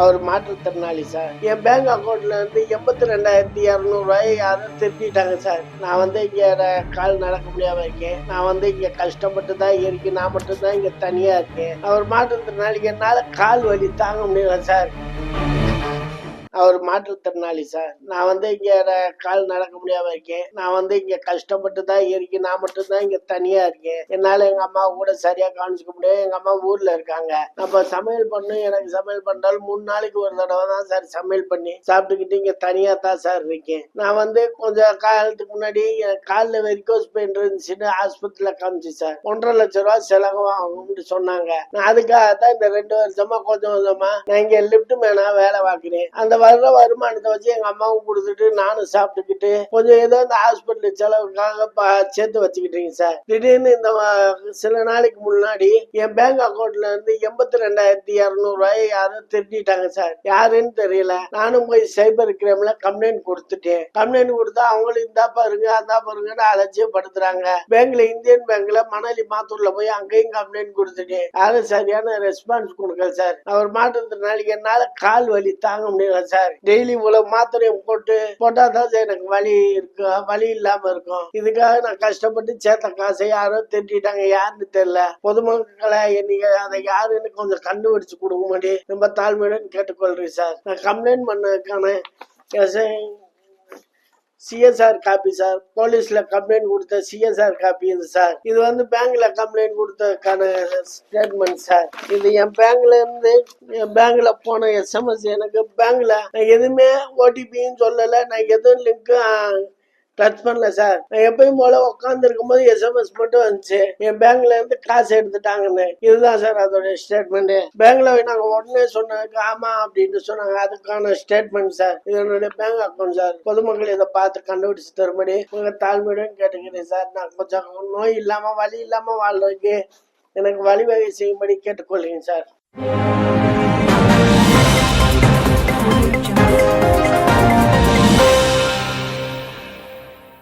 அவர் மாற்றுத்திறனாளி சார். என் பேங்க் அக்கௌண்ட்ல இருந்து 82,200 யாரும் திருப்பிட்டாங்க சார். நான் இங்க கால் நடக்க முடியாம இருக்கேன். நான் இங்க கஷ்டப்பட்டு தான் இருக்கேன். நான் மட்டும் தான் இங்க தனியா இருக்கேன். அவர் மாற்றுத்திறனாளி, என்னால கால் வலி தாங்க முடியல சார். அவர் மாற்றுத்திறனாளி சார். நான் இங்க கால் நடக்க முடியாம இருக்கேன். நான் இங்க கஷ்டப்பட்டு தான் இருக்கேன். நான் மட்டும் தான் இங்க தனியா இருக்கேன். என்னால எங்க அம்மா கூட சரியா கவனிச்சுக்க முடியாது. எங்க அம்மா ஊர்ல இருக்காங்க. நம்ம சமையல் பண்ணு, எனக்கு சமையல் பண்ணாலும் 3 நாளைக்கு ஒரு தடவை தான் சார் சமையல் பண்ணி சாப்பிட்டுக்கிட்டு இங்க தனியா தான் சார் இருக்கேன். நான் கொஞ்சம் காலத்துக்கு முன்னாடி காலில் வெரிகோஸ் பெயின் இருந்துச்சுன்னு ஆஸ்பத்திரியில காமிச்சு சார் 1,50,000 ரூபாய் செலவாகும்னு சொன்னாங்க. நான் அதுக்காக தான் இந்த 2 வருஷமா கொஞ்சம் கொஞ்சமா நான் இங்க லிப்ட் மேனா வேலை பார்க்கிறேன். அந்த வர்ற வருமானத்தை வச்சு எங்க அம்மாவும் கொடுத்துட்டு நானும் சாப்பிட்டுக்கிட்டு கொஞ்சம் ஏதோ இந்த ஹாஸ்பிட்டல் செலவுக்காக சேர்த்து வச்சுக்கிட்டீங்க சார். திடீர்னு இந்த சில நாளைக்கு முன்னாடி என் பேங்க் அக்கௌண்ட்ல இருந்து 82,200 யாரும் திருட்டிட்டாங்க சார். யாருன்னு தெரியல. நானும் போய் சைபர் கிரைம்ல கம்ப்ளைண்ட் கொடுத்துட்டேன். கம்ப்ளைண்ட் கொடுத்தா அவங்களும் இந்தா பாருங்க அதா பாருங்கன்னு அலட்சியப்படுத்துறாங்க. பேங்க்ல இந்தியன் பேங்க்ல மணலி மாத்தூர்ல போய் அங்கேயும் கம்ப்ளைண்ட் கொடுத்துட்டேன். யாரும் சரியான ரெஸ்பான்ஸ் கொடுக்கல சார். அவர் மாற்றத்தினால என்னால கால் வலி தாங்க முடியல சார். டெய்லி இவ்வளவு மாத்திரையும் போட்டாதான் எனக்கு வலி இருக்கும், வலி இல்லாம இருக்கும். இதுக்காக நான் கஷ்டப்பட்டு சேர்த்த காசை யாரோ திருட்டிட்டாங்க. யாருன்னு தெரியல. பொதுமக்களை நீங்க அதை யாருன்னு கொஞ்சம் கண்டுபிடிச்சு கொடுக்க மாட்டேன் ரொம்ப தாழ்மையுடன் கேட்டுக்கொள்றேன் சார். நான் கம்ப்ளைண்ட் பண்ணதுக்கான சிஎஸ்ஆர் காப்பி சார். போலீஸ்ல கம்ப்ளைண்ட் கொடுத்த சிஎஸ்ஆர் காப்பி இது சார். இது பேங்க்ல கம்ப்ளைண்ட் கொடுத்ததுக்கான ஸ்டேட்மெண்ட் சார். இது என் பேங்க்ல போன எஸ்எம்எஸ். எனக்கு பேங்க்ல நான் எதுவுமே ஓடிபின்னு சொல்லல. நான் எதுவும் லிங்க்கும் டச் பண்ணல சார். நான் எப்பயும் போல உட்காந்து இருக்கும் போது எஸ்எம்எஸ் மட்டும் வந்துச்சு என் பேங்க்ல இருந்து காசு எடுத்துட்டாங்கன்னு. இதுதான் சார் அதோட ஸ்டேட்மெண்ட். பேங்க்ல நாங்க உடனே சொன்னதுக்கு ஆமா அப்படின்னு சொன்னாங்க. அதுக்கான ஸ்டேட்மெண்ட் சார். இது என்னுடைய பேங்க் அக்கௌண்ட் சார். பொதுமக்கள் இதை பார்த்து கண்டுபிடிச்சு தரும்படி உங்க தாழ்மையுடன் கேட்டுக்கிறேன் சார். நான் கொஞ்சம் நோய் இல்லாம வலி இல்லாம வாழ்றதுக்கு எனக்கு வழிவகை செய்யும்படி கேட்டுக்கொள்கிறேன் சார்.